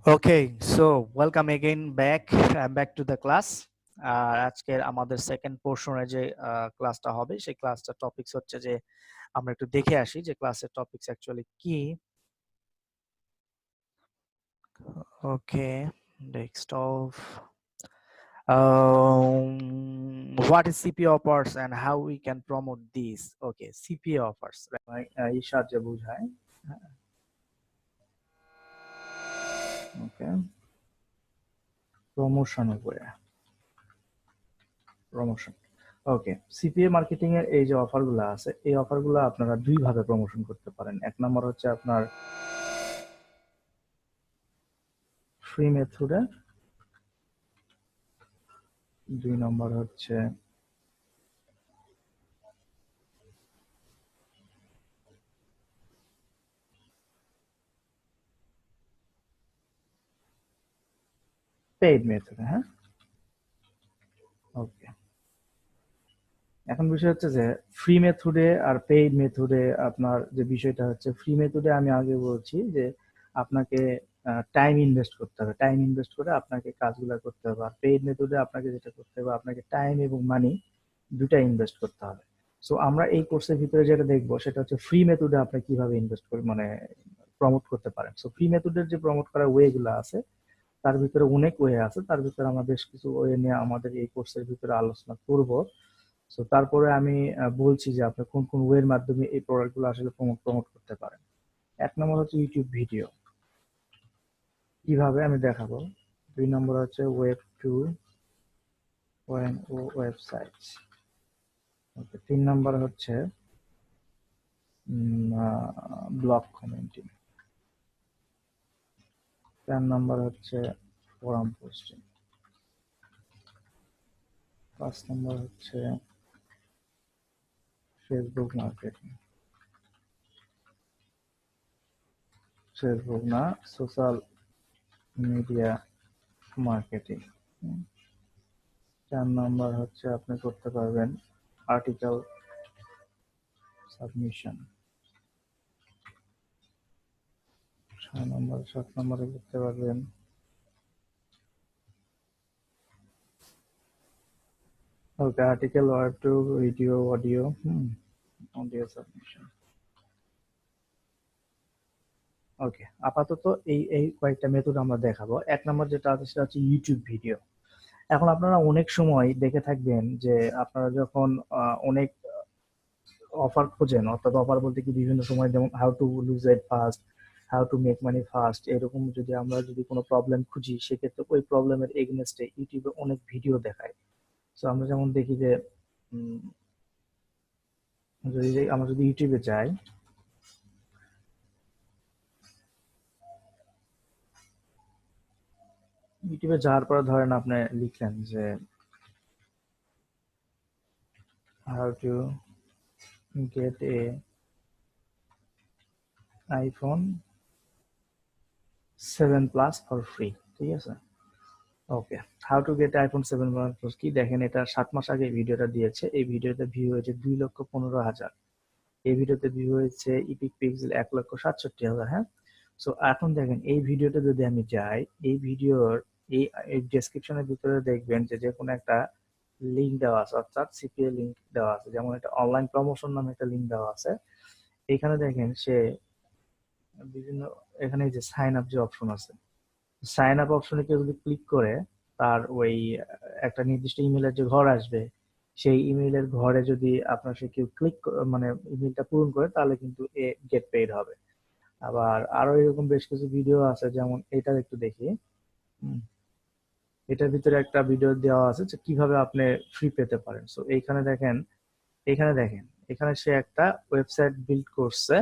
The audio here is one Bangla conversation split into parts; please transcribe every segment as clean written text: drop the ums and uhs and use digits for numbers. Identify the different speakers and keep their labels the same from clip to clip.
Speaker 1: Okay, so welcome again back to the class. আজকের আমাদের সেকেন্ড পোর্শনে যে ক্লাসটা হবে সেই ক্লাসটা টপিকস হচ্ছে যে আমরা একটু দেখে আসি যে ক্লাসের টপিকস অ্যাকচুয়ালি কি। ওকে, desktop. What is CPA offers and how we can promote these? Okay, CPA offers. Ishad যে বুঝায়। ওকে, প্রমোশন উপরে। প্রমোশন। ওকে, সিপিএ মার্কেটিং এর এই যে অফারগুলো আছে এই অফারগুলো আপনারা দুই ভাবে প্রমোশন করতে পারেন। এক নম্বর হচ্ছে আপনার ফ্রি মেথডে, দুই নম্বর হচ্ছে পেইড মেথডে। হ্যাঁ, ওকে। এখন বিষয় হচ্ছে যে ফ্রি মেথডে আর পেইড মেথডে আপনার যে বিষয়টা হচ্ছে, ফ্রি মেথডে আমি আগে বলছি যে আপনাকে টাইম ইনভেস্ট করতে হবে, টাইম ইনভেস্ট করে আপনাকে কাজগুলো করতে হবে। আর পেইড মেথডে আপনাকে যেটা করতে হবে, আপনাকে টাইম এবং মানি দুটা ইনভেস্ট করতে হবে। সো আমরা এই কোর্সের ভিতরে যেটা দেখবো সেটা হচ্ছে ফ্রি মেথডে আপনি কিভাবে ইনভেস্ট করে মানে প্রমোট করতে পারেন। সো ফ্রি মেথডের যে প্রমোট করার ওয়ে গুলো আছে তার ভিতরে অনেক ওয়ে আছে, তার ভিতরে আমরা বেশ কিছু ওয়ে নিয়ে আমাদের এই কোর্সের ভিতরে আলোচনা করব। সো তারপরে আমি বলছি যে আপনি কোন কোন ওয়ের মাধ্যমে এই প্রোডাক্টগুলো আসলে প্রমোট করতে পারেন। এক নম্বর হচ্ছে ইউটিউব ভিডিও, কিভাবে আমি দেখাবো। দুই নম্বর হচ্ছে ওয়েব টু ওয়েবসাইট। ওকে, তিন নম্বর হচ্ছে ব্লগ কমেন্টিং। 4 নম্বর হচ্ছে ফোরাম পোস্টিং। 5 নম্বর হচ্ছে ফেসবুক মার্কেটিং, ফেসবুক না সোশ্যাল মিডিয়া মার্কেটিং। 4 নম্বর হচ্ছে আপনি করতে পারবেন আর্টিকেল সাবমিশন। 6 নম্বর 7 নম্বরে করতে পারবেন okay article word to video audio audio submission. Okay, আপাতত এই এই কয়েকটা মেথড আমরা দেখাবো। এক নম্বর যেটা আছে সেটা হচ্ছে ইউটিউব ভিডিও। এখন আপনারা অনেক সময় দেখে থাকবেন যে আপনারা যখন অনেক অফার খোঁজেন, অর্থাৎ অফার বলতে কি বিভিন্ন সময় যেমন how to lose weight fast, how to make money fast, এরকম যদি আমরা কোনো প্রবলেম খুঁজি সেক্ষেত্রে ওই প্রবলেমের এগেনস্টে ইউটিউবে অনেক ভিডিও দেখায়। তো আমরা যেমন দেখি যে আমরা যদি ইউটিউবে যাই, ইউটিউবে যাওয়ার পরে ধরেন আপনি লিখলেন যে how to get a iPhone 7 plus for free, ঠিক আছে। Okay, how to get iPhone 7 plus কি, দেখেন এটা 7 মাস আগে ভিডিওটা দিয়েছে। এই ভিডিওতে ভিউ হয়েছে 2,15,000। এই ভিডিওতে ভিউ হয়েছে ইপিক পিক্সেল 1,67,000। হ্যাঁ, সো এখন দেখেন এই ভিডিওতে যদি আমি যাই, এই ভিডিওর এই ডেসক্রিপশনের ভিতরে দেখবেন যে যে কোনো একটা লিঙ্ক দেওয়া আছে, অর্থাৎ সিপিএ লিঙ্ক দেওয়া আছে। যেমন একটা অনলাইন প্রমোশন নামে একটা লিঙ্ক দেওয়া আছে। এখানে দেখেন সে বিভিন্ন, এখানে যে সাইন আপ যে অপশন আছে, সাইন আপ অপশনে কেউ যদি ক্লিক করে তার ওই একটা নির্দিষ্ট ইমেলের যে ঘর আসবে, সেই ইমেলের ঘরে যদি আপনার সে কেউ ক্লিক মানে ইমেলটা পূরণ করে তাহলে কিন্তু এ গেট পেইড হবে। আবার আরো এরকম বেশ কিছু ভিডিও আছে, যেমন এটা একটু দেখি। এটার ভিতরে একটা ভিডিও দেওয়া আছে যে কিভাবে আপনি ফ্রি পেতে পারেন। সো এইখানে দেখেন, এখানে সে একটা ওয়েবসাইট বিল্ড করছে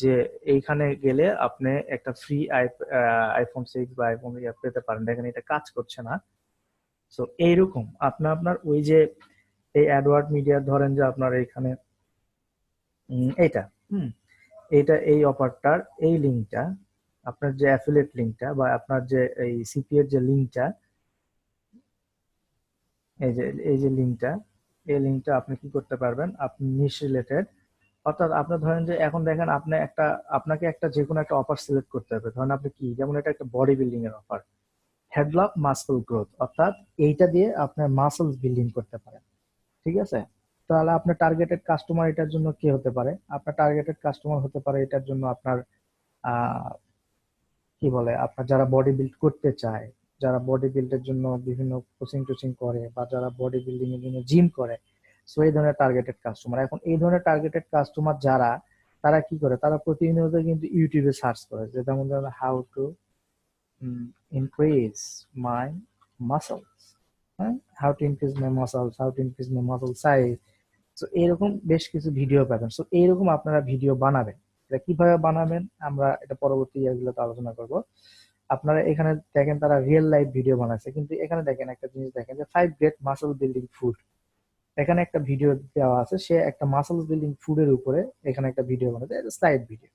Speaker 1: যে এইখানে গেলে আপনি একটা ফ্রি আইফোন 6 বা আইফোন পেতে পারেন। দেখেন এটা কাজ করছে না। সো এইরকম আপনার ওই যে এই অ্যাডওয়ার্ড মিডিয়া ধরেন যে আপনার এখানে এইটা এইটা এই অফারটার এই লিঙ্কটা, আপনার যে অ্যাফিলিয়েট লিঙ্কটা বা আপনার যে এই সিপিএর যে লিঙ্কটা, এই যে লিঙ্কটা, এই লিঙ্কটা আপনি কি করতে পারবেন, আপনি নিশ রিলেটেড অর্থাৎ আপনি ধরেন যে এখন দেখেন আপনাকে একটা যে কোনো একটা অফার সিলেক্ট করতে হবে। ধরেন আপনি কি, যেমন এটা একটা বডি বিল্ডিং এর অফার, হেডলক মাসল গ্রোথ, অর্থাৎ এইটা দিয়ে আপনার মাসলস বিল্ডিং করতে পারেন। ঠিক আছে? তাহলে আপনার টার্গেটেড কাস্টমার এটার জন্য কি হতে পারে? আপনার টার্গেটেড কাস্টমার হতে পারে এটার জন্য আপনার আহ কি বলে, আপনার যারা বডি বিল্ড করতে চায়, যারা বডি বিল্ডের জন্য বিভিন্ন কোচিং টোচিং করে, বা যারা বডি বিল্ডিং এর জন্য জিম করে। সো এই ধরনের টার্গেটেড কাস্টমার, এখন এই ধরনের টার্গেটেড কাস্টমার যারা, তারা কি করে, তারা প্রতিনিয়ত কিন্তু ইউটিউবে সার্চ করে, যে যেমন ধরেন how to increase my muscles, হ্যাঁ, how to increase my muscles, how to increase my muscle size. তো এরকম বেশ কিছু ভিডিও পাবেন। সো এইরকম আপনারা ভিডিও বানাবেন। এটা কিভাবে বানাবেন আমরা এটা পরবর্তী ইয়ারগুলোতে আলোচনা করব। আপনারা এখানে দেখেন তারা রিয়েল লাইফ ভিডিও বানাচ্ছে, কিন্তু এখানে দেখেন একটা জিনিস, দেখেন যে 5 গ্রেট মাসল বিল্ডিং ফুড, এখানে একটা ভিডিও দেওয়া আছে, সে একটা মাসল বিল্ডিং ফুডের উপরে এখানে একটা ভিডিও বানাচ্ছে, স্লাইড ভিডিও।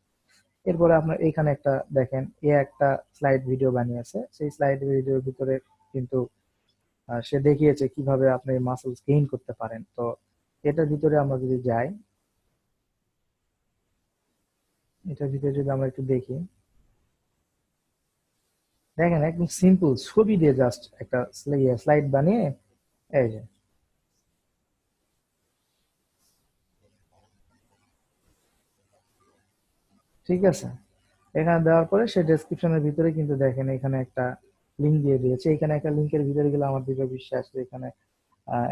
Speaker 1: এরপরে আপনার এখানে একটা দেখেন, এ একটা স্লাইড ভিডিও বানিয়েছে, সেই স্লাইড ভিডিওর ভিতরে কিন্তু সে দেখিয়েছে কিভাবে আপনি মাসলস গেইন করতে পারেন। তো এটার ভিতরে আমরা যদি যাই, এটার ভিতরে যদি আমরা একটু দেখি, দেখেন একদম সিম্পল ছবি দিয়ে জাস্ট একটা স্লাইড বানিয়ে, এই যে, ঠিক আছে, এখানে দেওয়ার পরে সে ডেসক্রিপশনের ভিতরে কিন্তু দেখেন এখানে একটা লিঙ্ক দিয়ে দিয়েছে। এখানে একটা লিঙ্কের ভিতরে গেলে আমার দৃঢ় বিশ্বাস যে এখানে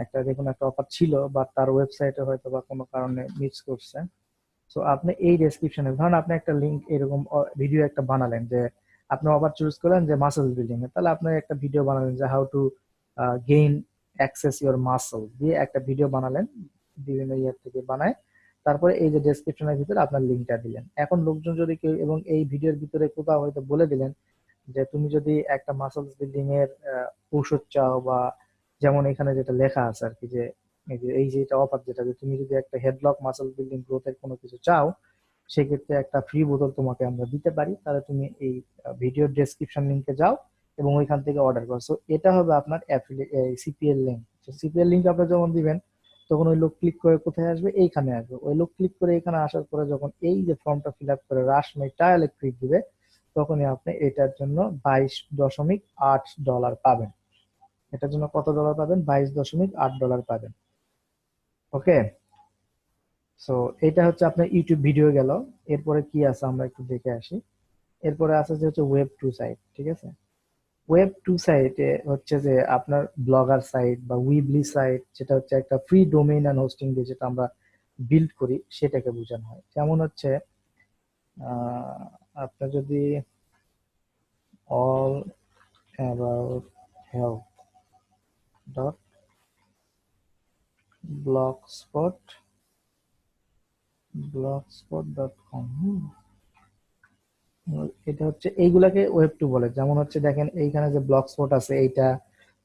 Speaker 1: একটা দেখুন একটা অফার ছিল, বা তার ওয়েবসাইটে হয়তো বা কোনো কারণে মিস করছে। সো আপনি এই ডেসক্রিপশনে ধরুন আপনি একটা লিঙ্ক এরকম ভিডিও একটা বানালেন, যে আপনি আবার চুজ করলেন যে মাসল বিল্ডিং এ, তাহলে আপনি একটা ভিডিও বানালেন যে how to gain access your muscle দিয়ে একটা ভিডিও বানালেন, বিভিন্ন ইয়ার থেকে বানায়। তারপরে এই যে ডেসক্রিপশনের ভিতরে আপনার লিঙ্কটা দিলেন। এখন লোকজন যদি কেউ, এবং এই ভিডিওর ভিতরে কোথাও হয়তো বলে দিলেন যে তুমি যদি একটা মাসলস বিল্ডিং এর ঔষধ চাও, বা যেমন এখানে যেটা লেখা আছে আর কি, যে এই যে এটা অফার, যেটা যে তুমি যদি একটা হেডলক মাসল বিল্ডিং গ্রোথের কোনো কিছু চাও, সেক্ষেত্রে একটা ফ্রি বোতল তোমাকে আমরা দিতে পারি, তাহলে তুমি এই ভিডিওর ডেসক্রিপশন লিংকে যাও এবং ওইখান থেকে অর্ডার করো। সো এটা হবে আপনার সিপিএল লিঙ্ক। সিপিএল লিঙ্ক আপনি যখন দিবেন, তখন ওই লোক ক্লিক করে কোথায় আসবে, এইখানে আসবে। ওই লোক ক্লিক করে এখানে আসার পরে যখন এই যে ফর্মটা ফিল আপ করে রাশ মাই টায়ালে ক্লিক দিবে, তখনই আপনি এটার জন্য $22.8 পাবেন। এটার জন্য কত ডলার পাবেন? $22.8 পাবেন। ওকে, সো এটা হচ্ছে আপনার ইউটিউব ভিডিও গেল। এরপরে কি আছে আমরা একটু দেখে আসি। এরপরে আছে যে হচ্ছে ওয়েব টু সাইট। ঠিক আছে, ওয়েব টু সাইটে হচ্ছে যে আপনার ব্লগার সাইট বা উইবলি সাইট, যেটা হচ্ছে একটা ফ্রি ডোমেইন এন্ড হোস্টিং দিয়ে যেটা আমরা বিল্ড করি, সেটাকে বোঝানো হয়। যেমন হচ্ছে আপনার যদি all about health dot blogspot blogspot.com, এটা হচ্ছে এইগুলাকে ওয়েব টু বলে। যেমন হচ্ছে দেখেন এইখানে যে ব্লগ স্পট আছে এইটা,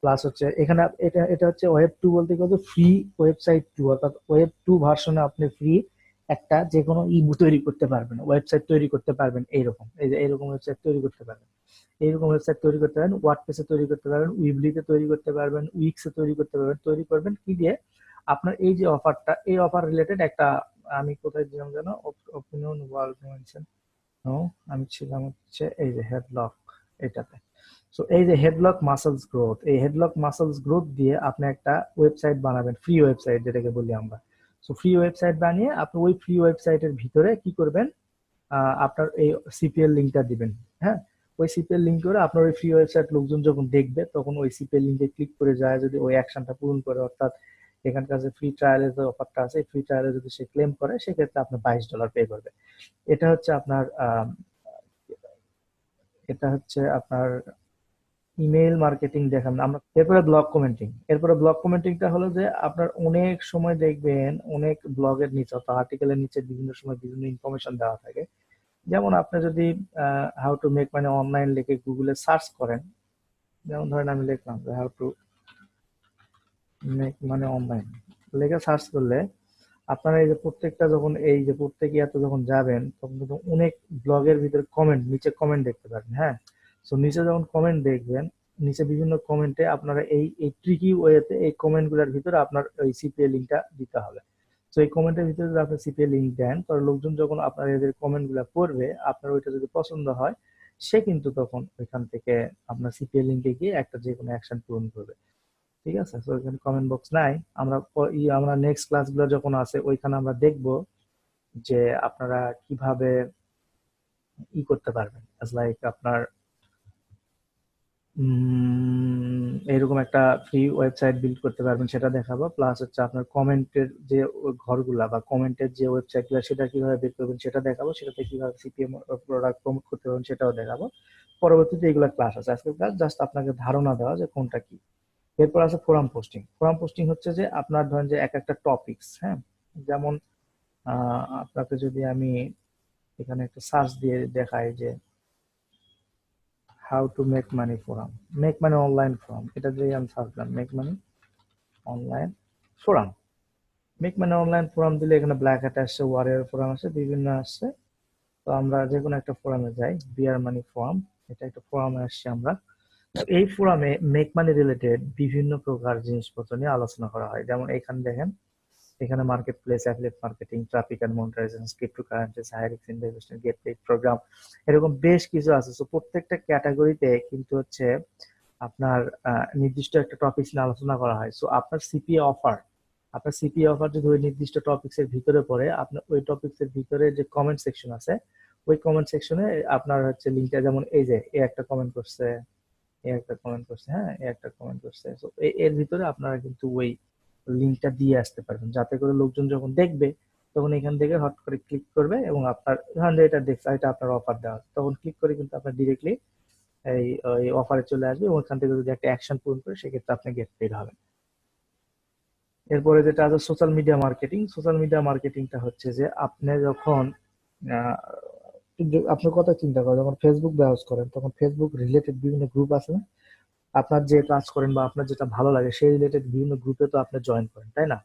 Speaker 1: প্লাস হচ্ছে এখানে এটা এটা হচ্ছে ওয়েব টু বলতে কি হচ্ছে ফ্রি ওয়েবসাইট টু, অর্থাৎ ওয়েব টু ভার্সনে আপনি ফ্রি একটা যে কোনো তৈরি করতে পারবেন, ওয়েবসাইট তৈরি করতে পারবেন। এইরকম এই যে এইরকম ওয়েবসাইট তৈরি করতে পারবেন, এইরকম ওয়েবসাইট তৈরি করতে পারবেন, ওয়ার্ডপ্রেসে তৈরি করতে পারবেন, উইবলিতে তৈরি করতে পারবেন, উইক্সে তৈরি করতে পারবেন। তৈরি করবেন কি দিয়ে? আপনার এই যে অফারটা, এই অফার রিলেটেড একটা, আমি কোথায় দিলাম যেন, অপিনিয়ন ওয়ার্ল্ড মেনশন, নো, আমি ছিলাম হচ্ছে এই যে হেডলক, এটাতে। সো এই যে হেডলক মাসলস গ্রোথ, এই হেডলক মাসলস গ্রোথ দিয়ে আপনি একটা ওয়েবসাইট বানাবেন, ফ্রি ওয়েবসাইট যেটাকে বলি আমরা। সো ফ্রি ওয়েবসাইট বানিয়ে আপনি ওই ফ্রি ওয়েবসাইটের ভিতরে কি করবেন, আপনার এই সিপিএল লিঙ্কটা দিবেন। হ্যাঁ, ওই সিপিএল লিঙ্ক করে আপনার ওই ফ্রি ওয়েবসাইট লোকজন যখন দেখবে, তখন ওই সিপিএল লিঙ্কে ক্লিক করে যায়, যদি ওই অ্যাকশনটা পূরণ করে, অর্থাৎ এখানকার যে ফ্রি ট্রায়ালের যে অফারটা আছে, ফ্রি ট্রায়ালে যদি সে ক্লেম করে, সেক্ষেত্রে আপনার $22 পে করবে। এটা হচ্ছে আপনার এটা হচ্ছে আপনার ইমেইল মার্কেটিং দেখান আমরা। এরপরে ব্লগ কমেন্টিং, এরপরে ব্লগ কমেন্টিংটা হলো যে আপনার অনেক সময় দেখবেন অনেক ব্লগের নিচে অর্থাৎ আর্টিকেলের নিচে বিভিন্ন সময় বিভিন্ন ইনফরমেশন দেওয়া থাকে। যেমন আপনি যদি how to make money online লিখে গুগলে সার্চ করেন, যেমন ধরেন আমি লিখলাম যে how to make money online লেখে সার্চ করলে, আপনারা এই যে প্রত্যেকটা যখন এই যে প্রত্যেক ইয়াতে যখন যাবেন, তখন কিন্তু অনেক ব্লগের ভিতরে কমেন্ট, নিচে কমেন্ট দেখতে পারবেন। হ্যাঁ, সো নিচে যখন কমেন্ট দেখবেন, নিচে বিভিন্ন কমেন্টে আপনারা এই এই ট্রিকি ওয়েতে এই কমেন্ট গুলার ভিতরে আপনার ওই সিপিএ লিঙ্কটা দিতে হবে। তো এই কমেন্টের ভিতরে যদি আপনি সিপিএ লিঙ্ক দেন, তাহলে লোকজন যখন আপনার এদের কমেন্ট গুলা পড়বে, আপনার ওইটা যদি পছন্দ হয়, সে কিন্তু তখন ওইখান থেকে আপনার সিপিএ লিঙ্কে গিয়ে একটা যে কোনো অ্যাকশন পূরণ করবে। ঠিক আছে, তো এখানে কমেন্ট বক্স নাই। আমরা নেক্সট ক্লাসগুলো যখন আছে ওইখানে আমরা দেখব যে আপনারা কিভাবে করতে পারবেন, লাইক আপনার এরকম একটা ফ্রি ওয়েবসাইট বিল্ড করতে পারবেন, সেটা দেখাবো। প্লাস হচ্ছে আপনার কমেন্টের যে ঘরগুলা বা কমেন্টের যে ওয়েবসাইটগুলো, সেটা কিভাবে বের করবেন সেটা দেখাবো। সেটাতে কিভাবে সিপিএম প্রোডাক্ট প্রমোট করতে পারবেন সেটাও দেখাবো। পরবর্তীতে এগুলো ক্লাস আছে, আজকের ক্লাস জাস্ট আপনাকে ধারণা দেওয়া যে কোনটা কি। এরপর আছে ফোরাম পোস্টিং। ফোরাম পোস্টিং হচ্ছে যে আপনার ধরেন যে এক একটা টপিকস, হ্যাঁ, যেমন আপনাকে যদি আমি এখানে একটা সার্চ দিয়ে দেখাই যে how to make money forum, make money online forum, এটা দিয়ে আমি সার্চ দিলাম make money online forum. Make money online forum দিলে এখানে ব্ল্যাক হ্যাট আসছে, ওয়ারিয়র ফোরাম আসছে, বিভিন্ন আসছে। তো আমরা যে কোনো একটা ফোরামে যাই, বিয়ার মানি ফোরাম, এটা একটা ফোরামে আসছি আমরা। এই ফোরামে মেক মানি রিলেটেড বিভিন্ন প্রকার জিনিসপত্র নিয়ে আলোচনা করা হয়। যেমন এখানে দেখেন, এখানে market place, affiliate marketing, traffic and monetization, cryptocurrencies, high risk investment, get paid program, এরকম বেশ কিছু আছে। তো প্রত্যেকটা ক্যাটাগরিতে কিন্তু হচ্ছে আপনার নির্দিষ্ট একটা টপিক নিয়ে আলোচনা করা হয়। সো আপনার সিপিএ অফার যদি ওই নির্দিষ্ট টপিকস এর ভিতরে পড়ে, আপনার ওই টপিকস এর ভিতরে যে কমেন্ট সেকশন আছে, ওই কমেন্ট সেকশনে আপনার হচ্ছে লিঙ্কটা, যেমন এই যে এ একটা কমেন্ট করছে, এ একটা কমেন্ট করছে, হ্যাঁ, এ একটা কমেন্ট করছে, তো এর ভিতরে আপনারা কিন্তু ওই লিঙ্কটা দিয়ে আসতে পারবেন, যাতে করে লোকজন যখন দেখবে তখন এখান থেকে হট করে ক্লিক করবে এবং আপনার ধরেন যে এটা দেখছে, এটা আপনার অফার দেওয়া আছে, তখন ক্লিক করে কিন্তু আপনার ডিরেক্টলি এই অফারে চলে আসবে এবং ওখান থেকে যদি একটা অ্যাকশন পূরণ করে সেক্ষেত্রে আপনি গেট পেড হবেন। এরপরে যেটা আছে social media marketing. Social media মার্কেটিংটা হচ্ছে যে আপনি যখন আহ, আপনার কথা চিন্তা করেন, যখন ফেসবুক ব্রাউজ করেন তখন ফেসবুক রিলেটেড বিভিন্ন গ্রুপ আছে না, আপনার যে কাজ করেন বা আপনার যেটা ভালো লাগে সেই রিলেটেড বিভিন্ন গ্রুপে তো আপনি জয়েন করেন, তাই না?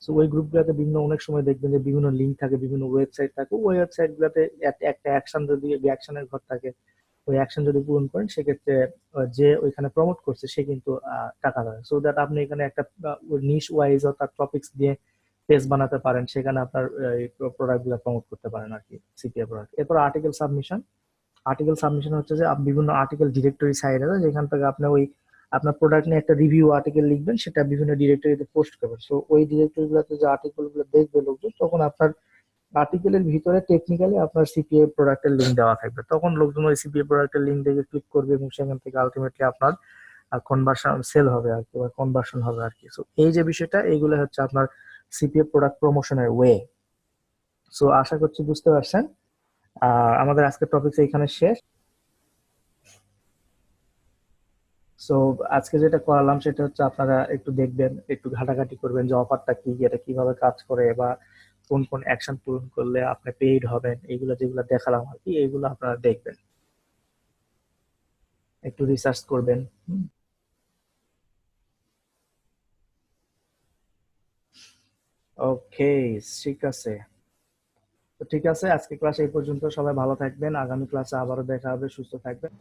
Speaker 1: তো ওই গ্রুপগুলোতে বিভিন্ন অনেক সময় দেখবেন যে বিভিন্ন লিঙ্ক থাকে, বিভিন্ন ওয়েবসাইট থাকে। ওই ওয়েবসাইট গুলোতে একটা অ্যাকশন, যদি অ্যাকশনের ঘর থাকে, ওই অ্যাকশন যদি পূরণ করেন সেক্ষেত্রে যে ওইখানে প্রমোট করছে সে কিন্তু টাকা পাবে। সো দ্যাট আপনি এখানে একটা নিশ ওয়াইজ অর্থাৎ টপিকস দিয়ে পেজ বানাতে পারেন, সেখানে আপনার প্রোডাক্ট গুলো প্রমোট করতে পারেন আর কি, সিপিএ প্রোডাক্ট। এরপর আর্টিকেল সাবমিশন। আর্টিকেল সাবমিশন হচ্ছে যে বিভিন্ন আর্টিকেল ডিরেক্টরি সাইট আছে, যেখান থেকে আপনি ওই আপনার প্রোডাক্ট নিয়ে একটা রিভিউ আর্টিকেল লিখবেন, সেটা বিভিন্ন ডিরেক্টরিতে পোস্ট করবেন। সো ওই ডিরেক্টরি গুলোতে যে আর্টিকেল গুলো দেখবে লোকজন, তখন আপনার আর্টিকেলের ভিতরে টেকনিক্যালি আপনার সিপিএ প্রোডাক্টের লিঙ্ক দেওয়া থাকবে, তখন লোকজন ওই সিপিএ প্রোডাক্টের লিঙ্ক দেখে ক্লিক করবে এবং সেখান থেকে আলটিমেটলি আপনার কনভার্সন সেল হবে আর কি, বা কনভার্সন হবে আর কি। সো এই যে বিষয়টা, এইগুলো হচ্ছে আপনার সিপিএ প্রোডাক্ট প্রমোশনের ওয়ে। সো আশা করছি বুঝতে পারছেন। আমাদের আজকের টপিক এখানে শেষ। সো আজকে যেটা করালাম সেটা হচ্ছে আপনারা একটু দেখবেন, একটু ঘাটাঘাটি করবেন যে অফারটা কি, এটা কিভাবে কাজ করে, বা কোন কোন অ্যাকশন পূরণ করলে আপনি পেইড হবেন, এইগুলো যেগুলো দেখালাম আর কি, এইগুলো আপনারা দেখবেন, একটু রিসার্চ করবেন। ওকে, ঠিক আছে। তো ঠিক আছে, আজকে ক্লাস এই পর্যন্ত। সবাই ভালো থাকবেন, আগামী ক্লাসে আবারও দেখা হবে। সুস্থ থাকবেন।